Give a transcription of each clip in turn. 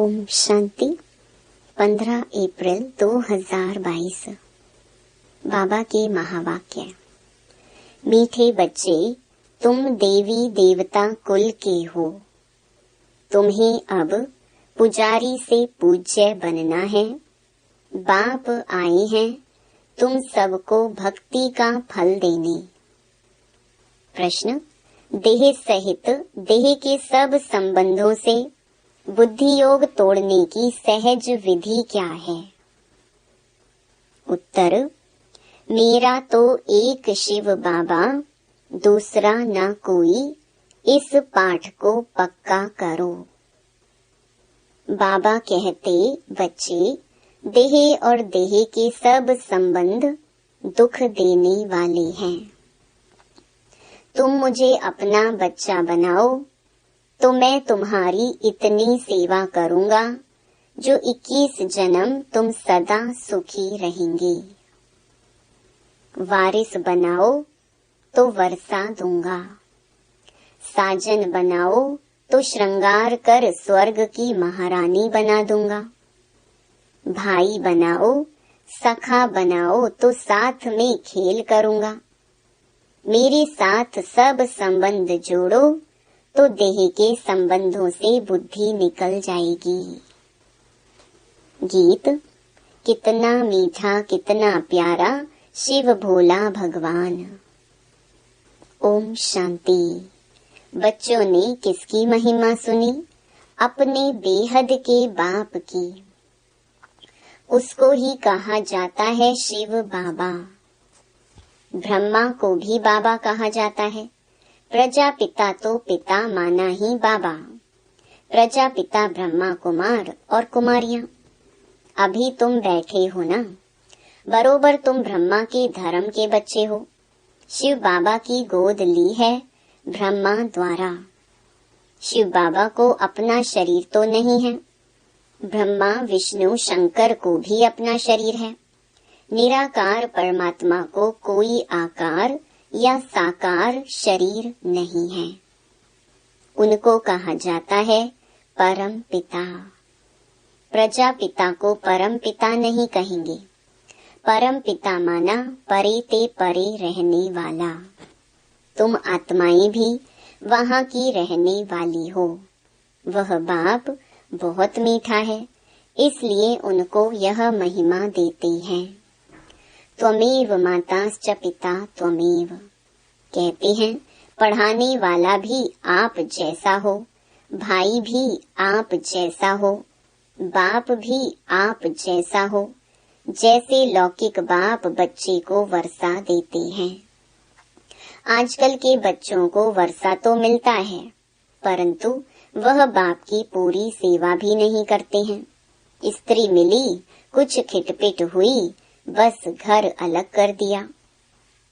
ओम शांति। 15 अप्रैल 2022। बाबा के महावाक्य। मीठे बच्चे, तुम देवी देवता कुल के हो। तुम्हें अब पुजारी से पूज्य बनना है। बाप आए हैं तुम सबको भक्ति का फल देने। प्रश्न। देह सहित देह के सब संबंधों से बुद्धि योग तोड़ने की सहज विधि क्या है? उत्तर। मेरा तो एक शिव बाबा, दूसरा न कोई, इस पाठ को पक्का करो। बाबा कहते, बच्चे, देह और देह के सब संबंध दुख देने वाले हैं। तुम मुझे अपना बच्चा बनाओ तो मैं तुम्हारी इतनी सेवा करूंगा जो 21 जन्म तुम सदा सुखी रहेंगे। वारिस बनाओ तो वर्षा दूंगा। साजन बनाओ तो श्रृंगार कर स्वर्ग की महारानी बना दूंगा। भाई बनाओ, सखा बनाओ तो साथ में खेल करूंगा। मेरे साथ सब संबंध जोड़ो तो देह के संबंधों से बुद्धि निकल जाएगी। गीत। कितना मीठा कितना प्यारा शिव भोला भगवान। ओम शांति। बच्चों ने किसकी महिमा सुनी? अपने बेहद के बाप की। उसको ही कहा जाता है शिव बाबा। ब्रह्मा को भी बाबा कहा जाता है। प्रजापिता तो पिता माना ही बाबा। प्रजापिता ब्रह्मा कुमार और कुमारियां। अभी तुम बैठे हो ना, बरोबर तुम ब्रह्मा के धर्म के बच्चे हो। शिव बाबा की गोद ली है ब्रह्मा द्वारा। शिव बाबा को अपना शरीर तो नहीं है। ब्रह्मा विष्णु शंकर को भी अपना शरीर है। निराकार परमात्मा को कोई आकार या साकार शरीर नहीं है। उनको कहा जाता है परम पिता। प्रजापिता को परम पिता नहीं कहेंगे। परम पिता माना परे ते परे रहने वाला। तुम आत्माएं भी वहाँ की रहने वाली हो। वह बाप बहुत मीठा है, इसलिए उनको यह महिमा देते हैं। त्वमेव माताश्च पिता त्वमेव। कहते हैं पढ़ाने वाला भी आप जैसा हो, भाई भी आप जैसा हो, बाप भी आप जैसा हो। जैसे लौकिक बाप बच्चे को वर्षा देते हैं। आजकल के बच्चों को वर्षा तो मिलता है, परंतु वह बाप की पूरी सेवा भी नहीं करते हैं। स्त्री मिली, कुछ खिटपिट हुई, बस घर अलग कर दिया।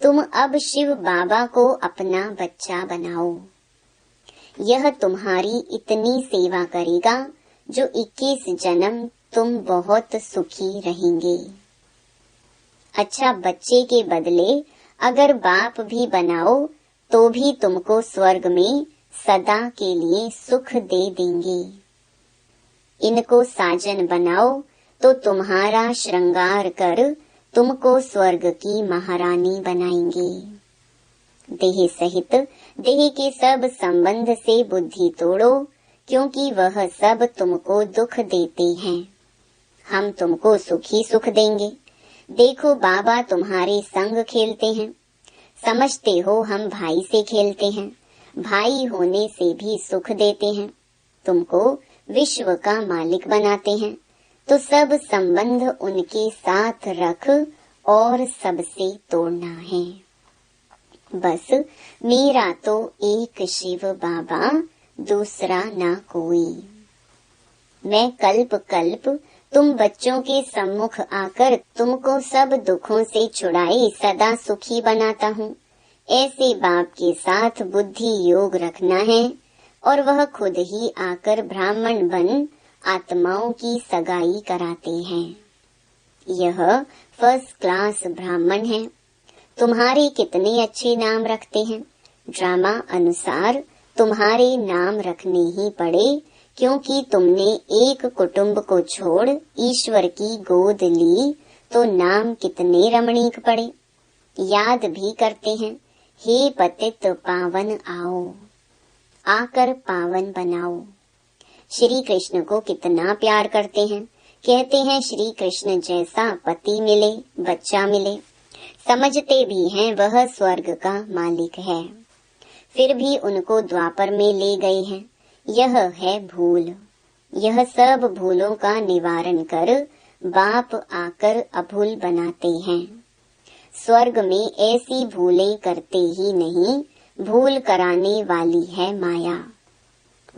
तुम अब शिव बाबा को अपना बच्चा बनाओ। यह तुम्हारी इतनी सेवा करेगा जो 21 जन्म तुम बहुत सुखी रहेंगे। अच्छा, बच्चे के बदले अगर बाप भी बनाओ तो भी तुमको स्वर्ग में सदा के लिए सुख दे देंगे। इनको साजन बनाओ तो तुम्हारा श्रृंगार कर तुमको स्वर्ग की महारानी बनाएंगे। देह सहित देह के सब संबंध से बुद्धि तोड़ो, क्योंकि वह सब तुमको दुख देते हैं। हम तुमको सुखी सुख देंगे। देखो बाबा तुम्हारे संग खेलते हैं। समझते हो हम भाई से खेलते हैं। भाई होने से भी सुख देते हैं। तुमको विश्व का मालिक बनाते हैं, तो सब संबंध उनके साथ रख और सबसे तोड़ना है। बस मेरा तो एक शिव बाबा, दूसरा ना कोई। मैं कल्प कल्प तुम बच्चों के सम्मुख आकर तुमको सब दुखों से छुड़ाए सदा सुखी बनाता हूँ। ऐसे बाप के साथ बुद्धि योग रखना है और वह खुद ही आकर ब्राह्मण बन आत्माओं की सगाई कराते हैं। यह फर्स्ट क्लास ब्राह्मण है। तुम्हारे कितने अच्छे नाम रखते हैं। ड्रामा अनुसार तुम्हारे नाम रखने ही पड़े, क्योंकि तुमने एक कुटुंब को छोड़ ईश्वर की गोद ली तो नाम कितने रमणीक पड़े। याद भी करते हैं, हे पतित पावन आओ, आकर पावन बनाओ। श्री कृष्ण को कितना प्यार करते हैं। कहते हैं श्री कृष्ण जैसा पति मिले, बच्चा मिले। समझते भी हैं वह स्वर्ग का मालिक है, फिर भी उनको द्वापर में ले गए हैं। यह है भूल। यह सब भूलों का निवारण कर बाप आकर अभूल बनाते हैं। स्वर्ग में ऐसी भूलें करते ही नहीं, भूल कराने वाली है माया।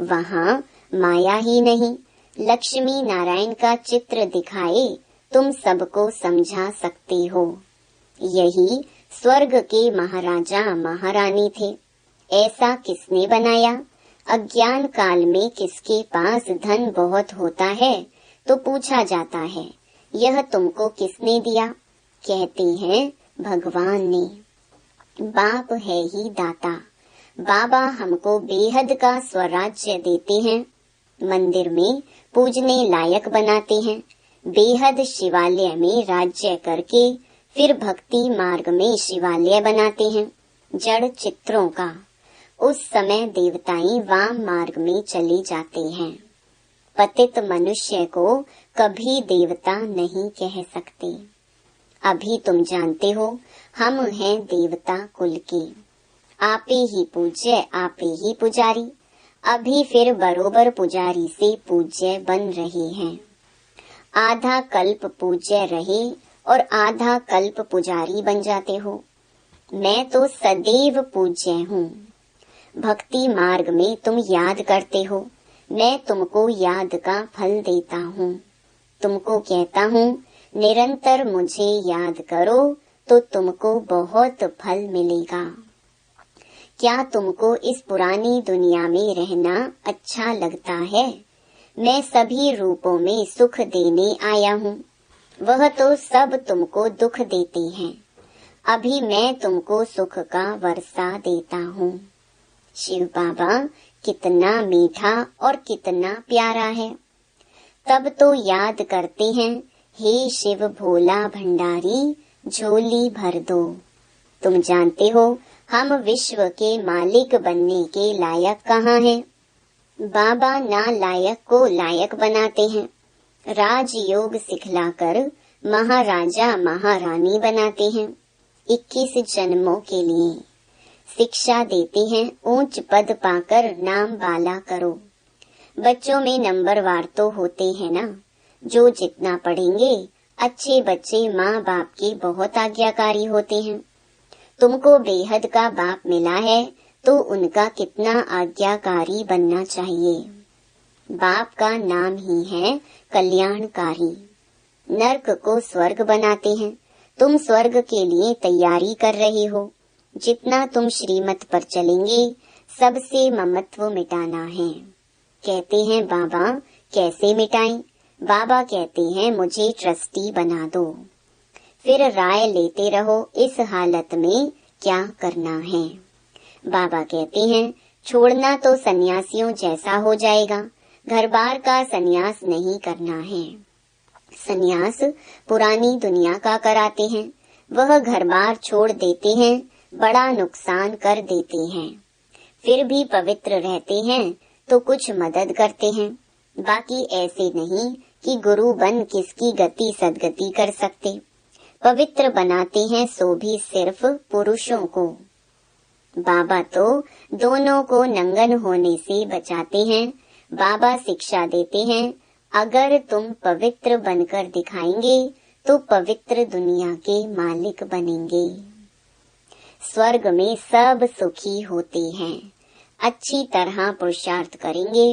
वहाँ माया ही नहीं, लक्ष्मी नारायण का चित्र दिखाए तुम सबको समझा सकते हो। यही स्वर्ग के महाराजा महारानी थे। ऐसा किसने बनाया? अज्ञान काल में किसके पास धन बहुत होता है तो पूछा जाता है, यह तुमको किसने दिया? कहते हैं भगवान ने। बाप है ही दाता। बाबा हमको बेहद का स्वराज्य देते हैं, मंदिर में पूजने लायक बनाते हैं, बेहद शिवालय में राज्य करके फिर भक्ति मार्ग में शिवालय बनाते हैं जड़ चित्रों का। उस समय देवताएं वाम मार्ग में चले जाते हैं। पतित मनुष्य को कभी देवता नहीं कह सकते। अभी तुम जानते हो हम हैं देवता कुल के, आपे ही पूज्य आपे ही पुजारी। अभी फिर बरोबर पुजारी से पूज्य बन रहे हैं। आधा कल्प पूज्य रहे और आधा कल्प पुजारी बन जाते हो। मैं तो सदैव पूज्य हूँ। भक्ति मार्ग में तुम याद करते हो, मैं तुमको याद का फल देता हूँ। तुमको कहता हूँ निरंतर मुझे याद करो तो तुमको बहुत फल मिलेगा। क्या तुमको इस पुरानी दुनिया में रहना अच्छा लगता है? मैं सभी रूपों में सुख देने आया हूँ, वह तो सब तुमको दुख देते हैं। अभी मैं तुमको सुख का वर्षा देता हूँ। शिव बाबा कितना मीठा और कितना प्यारा है। तब तो याद करते हैं, हे शिव भोला भंडारी झोली भर दो। तुम जानते हो हम विश्व के मालिक बनने के लायक कहाँ हैं? बाबा ना लायक को लायक बनाते हैं। राजयोग सिखलाकर महाराजा महारानी बनाते हैं। 21 जन्मों के लिए शिक्षा देते हैं, ऊंच पद पाकर नाम वाला करो। बच्चों में नंबरवार तो होते हैं ना, जो जितना पढ़ेंगे अच्छे बच्चे माँ बाप के बहुत आज्ञाकारी होते हैं। तुमको बेहद का बाप मिला है तो उनका कितना आज्ञाकारी बनना चाहिए। बाप का नाम ही है कल्याणकारी। नर्क को स्वर्ग बनाते हैं। तुम स्वर्ग के लिए तैयारी कर रहे हो। जितना तुम श्रीमत पर चलेंगे सबसे ममत्व मिटाना है। कहते हैं बाबा कैसे मिटाएं? बाबा कहते हैं मुझे ट्रस्टी बना दो, फिर राय लेते रहो इस हालत में क्या करना है। बाबा कहते हैं छोड़ना तो सन्यासियों जैसा हो जाएगा, घर बार का सन्यास नहीं करना है। सन्यास पुरानी दुनिया का कराते हैं, वह घर बार छोड़ देते हैं, बड़ा नुकसान कर देते हैं। फिर भी पवित्र रहते हैं तो कुछ मदद करते हैं, बाकी ऐसे नहीं कि गुरु बन किसकी गति सदगति कर सकते। पवित्र बनाते हैं सो भी सिर्फ पुरुषों को। बाबा तो दोनों को नंगन होने से बचाते हैं। बाबा शिक्षा देते हैं अगर तुम पवित्र बनकर दिखाएंगे तो पवित्र दुनिया के मालिक बनेंगे। स्वर्ग में सब सुखी होते हैं। अच्छी तरह पुरुषार्थ करेंगे,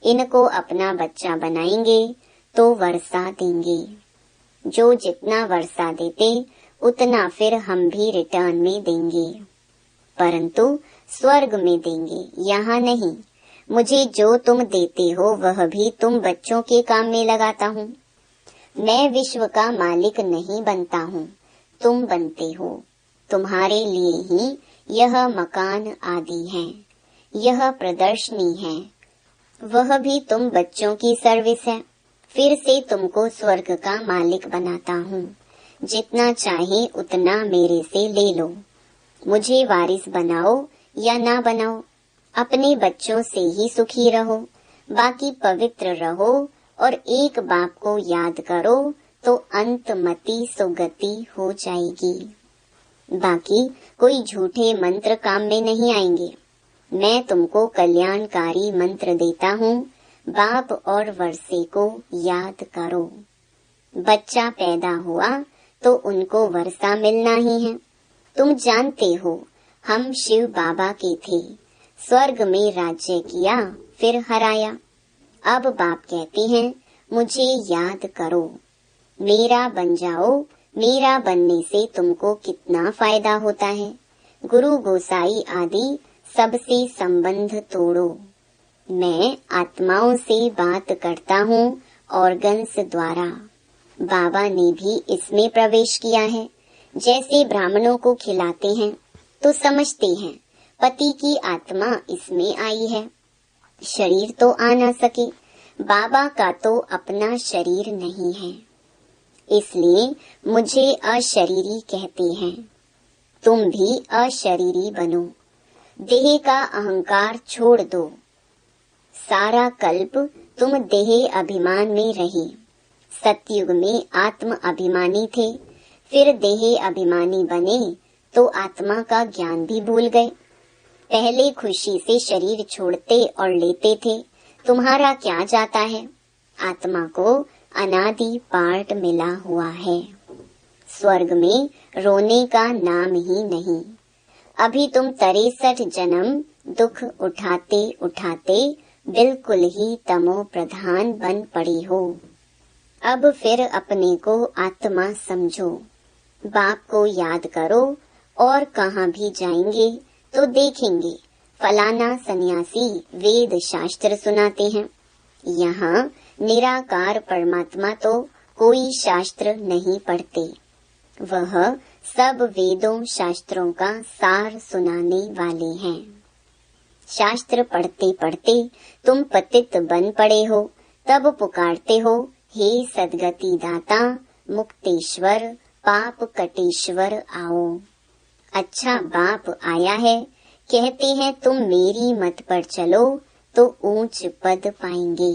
इनको अपना बच्चा बनाएंगे तो वर्षा देंगे। जो जितना वर्षा देते उतना फिर हम भी रिटर्न में देंगे, परंतु स्वर्ग में देंगे, यहाँ नहीं। मुझे जो तुम देते हो वह भी तुम बच्चों के काम में लगाता हूँ। मैं विश्व का मालिक नहीं बनता हूँ, तुम बनते हो। तुम्हारे लिए ही यह मकान आदि है, यह प्रदर्शनी है। वह भी तुम बच्चों की सर्विस है। फिर से तुमको स्वर्ग का मालिक बनाता हूँ। जितना चाहे उतना मेरे से ले लो। मुझे वारिस बनाओ या ना बनाओ, अपने बच्चों से ही सुखी रहो, बाकी पवित्र रहो और एक बाप को याद करो तो अंतमति सुगति हो जाएगी। बाकी कोई झूठे मंत्र काम में नहीं आएंगे। मैं तुमको कल्याणकारी मंत्र देता हूँ। बाप और वर्षे को याद करो। बच्चा पैदा हुआ तो उनको वर्षा मिलना ही है। तुम जानते हो हम शिव बाबा के थे। स्वर्ग में राज्य किया फिर हराया। अब बाप कहते हैं मुझे याद करो, मेरा बन जाओ। मेरा बनने से तुमको कितना फायदा होता है। गुरु गोसाई आदि सबसे संबंध तोड़ो। मैं आत्माओं से बात करता हूँ ऑर्गन्स द्वारा। बाबा ने भी इसमें प्रवेश किया है। जैसे ब्राह्मणों को खिलाते हैं तो समझते हैं पति की आत्मा इसमें आई है। शरीर तो आ ना सके, बाबा का तो अपना शरीर नहीं है, इसलिए मुझे अशरीरी कहते हैं। तुम भी अशरीरी बनो। देह का अहंकार छोड़ दो। सारा कल्प तुम देह अभिमान में रहे। सतयुग में आत्म अभिमानी थे, फिर देह अभिमानी बने तो आत्मा का ज्ञान भी भूल गए। पहले खुशी से शरीर छोड़ते और लेते थे। तुम्हारा क्या जाता है? आत्मा को अनादि पार्ट मिला हुआ है। स्वर्ग में रोने का नाम ही नहीं। अभी तुम 63 जन्म दुख उठाते उठाते बिल्कुल ही तमो प्रधान बन पड़ी हो। अब फिर अपने को आत्मा समझो। बाप को याद करो और कहाँ भी जाएंगे तो देखेंगे फलाना सन्यासी वेद शास्त्र सुनाते हैं। यहाँ निराकार परमात्मा तो कोई शास्त्र नहीं पढ़ते। वह सब वेदों शास्त्रों का सार सुनाने वाले हैं। शास्त्र पढ़ते पढ़ते तुम पतित बन पड़े हो, तब पुकारते हो हे सद्गति दाता मुक्तेश्वर पाप कटेश्वर आओ। अच्छा बाप आया है, कहते हैं तुम मेरी मत पर चलो तो ऊंच पद पाएंगे।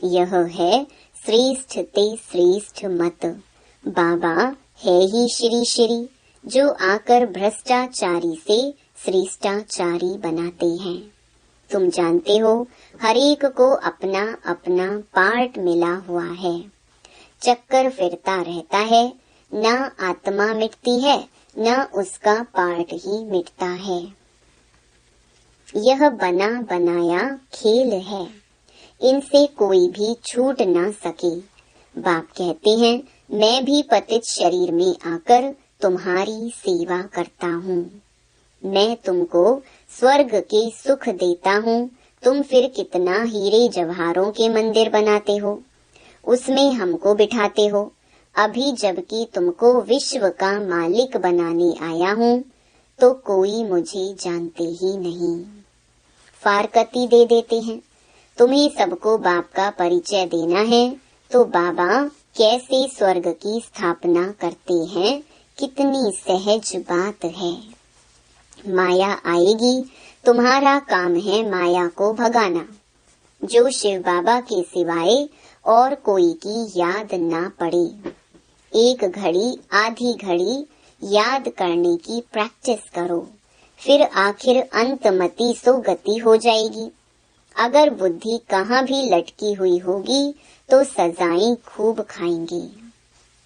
यह है श्रेष्ठ ते श्रेष्ठ मत। बाबा है ही श्री श्री, जो आकर भ्रष्टाचारी से श्रेष्ठाचारी बनाते हैं। तुम जानते हो हरेक को अपना अपना पार्ट मिला हुआ है। चक्कर फिरता रहता है, न आत्मा मिटती है न उसका पार्ट ही मिटता है। यह बना बनाया खेल है, इनसे कोई भी छूट ना सके। बाप कहते हैं मैं भी पतित शरीर में आकर तुम्हारी सेवा करता हूँ। मैं तुमको स्वर्ग के सुख देता हूँ। तुम फिर कितना हीरे जवाहरों के मंदिर बनाते हो, उसमें हमको बिठाते हो। अभी जबकि तुमको विश्व का मालिक बनाने आया हूँ तो कोई मुझे जानते ही नहीं। फारकती दे देते हैं। तुम्हें सबको बाप का परिचय देना है तो बाबा कैसे स्वर्ग की स्थापना करते हैं, कितनी सहज बात है। माया आएगी, तुम्हारा काम है माया को भगाना। जो शिव बाबा के सिवाय और कोई की याद ना पड़े। एक घड़ी आधी घड़ी याद करने की प्रैक्टिस करो, फिर आखिर अंतमति सो गति हो जाएगी। अगर बुद्धि कहाँ भी लटकी हुई होगी तो सजाएं खूब खाएंगे।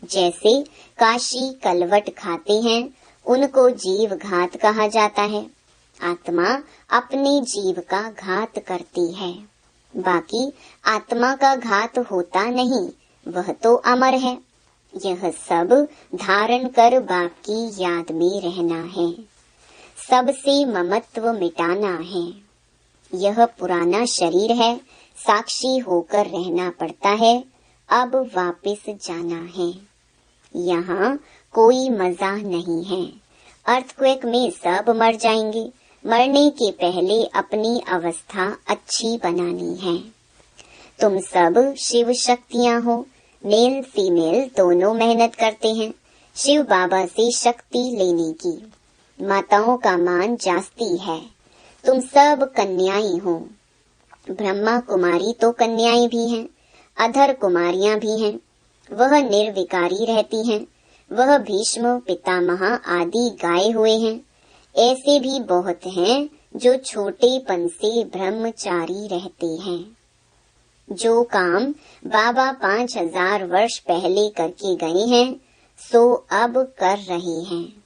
जैसे काशी कलवट खाते हैं, उनको जीव घात कहा जाता है। आत्मा अपने जीव का घात करती है, बाकी आत्मा का घात होता नहीं, वह तो अमर है। यह सब धारण कर बाप की याद में रहना है, सबसे ममत्व मिटाना है। यह पुराना शरीर है, साक्षी होकर रहना पड़ता है। अब वापस जाना है। यहाँ कोई मजा नहीं है। अर्थक्वेक में सब मर जाएंगे, मरने के पहले अपनी अवस्था अच्छी बनानी है। तुम सब शिव शक्तियां हो, मेल फीमेल दोनों मेहनत करते हैं शिव बाबा से शक्ति लेने की। माताओं का मान जास्ती है। तुम सब कन्याएं हो। ब्रह्मा कुमारी तो कन्याएं भी हैं, अधर कुमारियां भी हैं। वह निर्विकारी रहती हैं। वह भीष्म पितामह आदि गाए हुए हैं। ऐसे भी बहुत हैं जो छोटेपन से ब्रह्मचारी रहते हैं। जो काम बाबा 5000 वर्ष पहले करके गए हैं सो अब कर रहे हैं।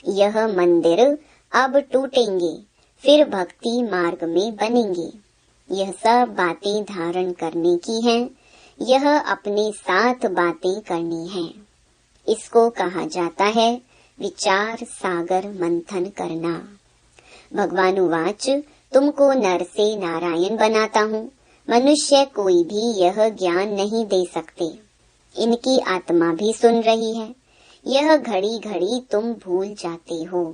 यह मंदिर अब टूटेंगे, फिर भक्ति मार्ग में बनेंगे। यह सब बातें धारण करने की हैं। यह अपने साथ बातें करनी हैं। इसको कहा जाता है विचार सागर मंथन करना। भगवान उवाच, तुमको नर से नारायण बनाता हूँ। मनुष्य कोई भी यह ज्ञान नहीं दे सकते। इनकी आत्मा भी सुन रही है। यह घड़ी घड़ी तुम भूल जाते हो।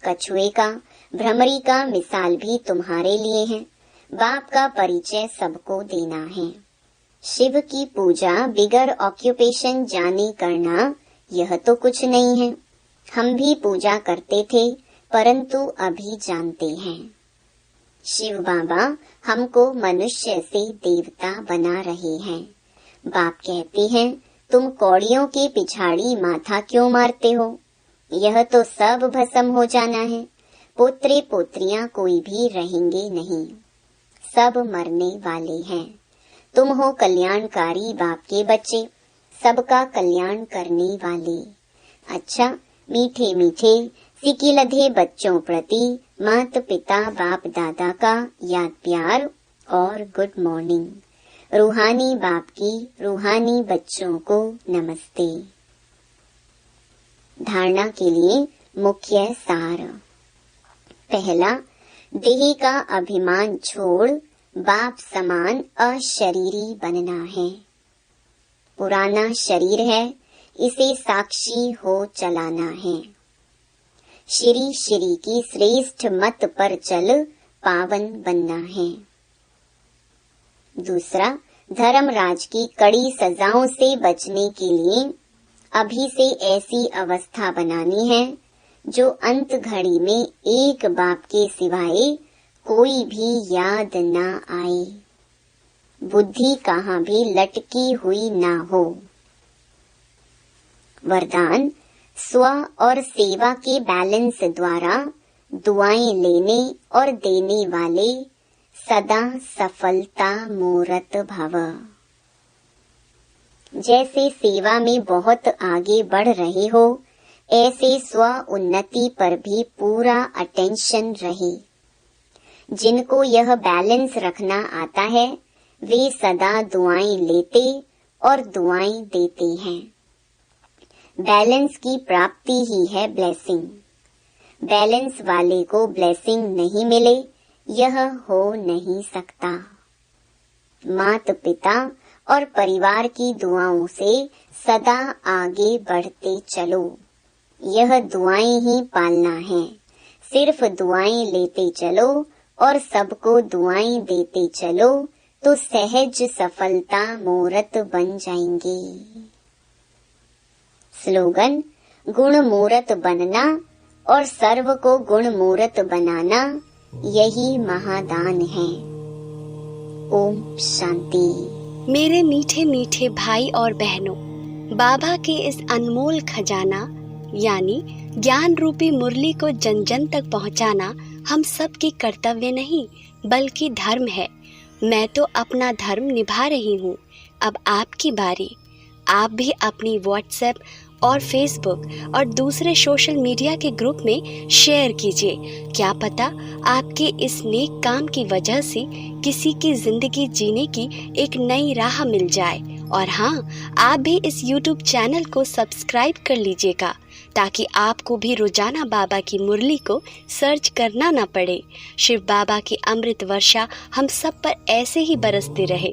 कछुए का, भ्रमरी का मिसाल भी तुम्हारे लिए है। बाप का परिचय सबको देना है। शिव की पूजा बिगर ऑक्यूपेशन जाने करना यह तो कुछ नहीं है। हम भी पूजा करते थे, परंतु अभी जानते हैं। शिव बाबा हमको मनुष्य से देवता बना रहे हैं। बाप कहते हैं, तुम कौड़ियों के पिछाड़ी माथा क्यों मारते हो? यह तो सब भस्म हो जाना है। पोत्रे पोत्रियां कोई भी रहेंगे नहीं, सब मरने वाले हैं। तुम हो कल्याणकारी बाप के बच्चे, सबका कल्याण करने वाले। अच्छा, मीठे मीठे सिकी लधे बच्चों प्रति माता पिता बाप दादा का याद प्यार और गुड मॉर्निंग। रूहानी बाप की रूहानी बच्चों को नमस्ते। धारणा के लिए मुख्य सार। पहला, देह का अभिमान छोड़ बाप समान अशरीरी बनना है। पुराना शरीर है, इसे साक्षी हो चलाना है। श्री श्री की श्रेष्ठ मत पर चल पावन बनना है। दूसरा, धर्मराज की कड़ी सजाओं से बचने के लिए अभी से ऐसी अवस्था बनानी है जो अंत घड़ी में एक बाप के सिवाय कोई भी याद ना आए। बुद्धि कहाँ भी लटकी हुई ना हो। वरदान, स्व और सेवा के बैलेंस द्वारा दुआएं लेने और देने वाले सदा सफलता मूरत भव। जैसे सेवा में बहुत आगे बढ़ रहे हो, ऐसे स्व उन्नति पर भी पूरा अटेंशन रहे। जिनको यह बैलेंस रखना आता है वे सदा दुआएं लेते और दुआएं देते हैं। बैलेंस की प्राप्ति ही है ब्लेसिंग। बैलेंस वाले को ब्लेसिंग नहीं मिले, यह हो नहीं सकता। माता पिता और परिवार की दुआओं से सदा आगे बढ़ते चलो। यह दुआएं ही पालना है। सिर्फ दुआएं लेते चलो और सबको दुआएं देते चलो तो सहज सफलता मूरत बन जाएंगे। स्लोगन, गुण मूरत बनना और सर्व को गुण मूरत बनाना, यही महादान है। ओम शांति। मेरे मीठे मीठे भाई और बहनों, बाबा के इस अनमोल खजाना यानी ज्ञान रूपी मुरली को जन जन तक पहुंचाना हम सब की कर्तव्य नहीं बल्कि धर्म है। मैं तो अपना धर्म निभा रही हूँ, अब आपकी बारी। आप भी अपनी व्हाट्सएप और फेसबुक और दूसरे सोशल मीडिया के ग्रुप में शेयर कीजिए। क्या पता आपके इस नेक काम की वजह से किसी की जिंदगी जीने की एक नई राह मिल जाए। और हाँ, आप भी इस YouTube चैनल को सब्सक्राइब कर लीजिएगा ताकि आपको भी रोजाना बाबा की मुरली को सर्च करना न पड़े। शिव बाबा की अमृत वर्षा हम सब पर ऐसे ही बरसती रहे।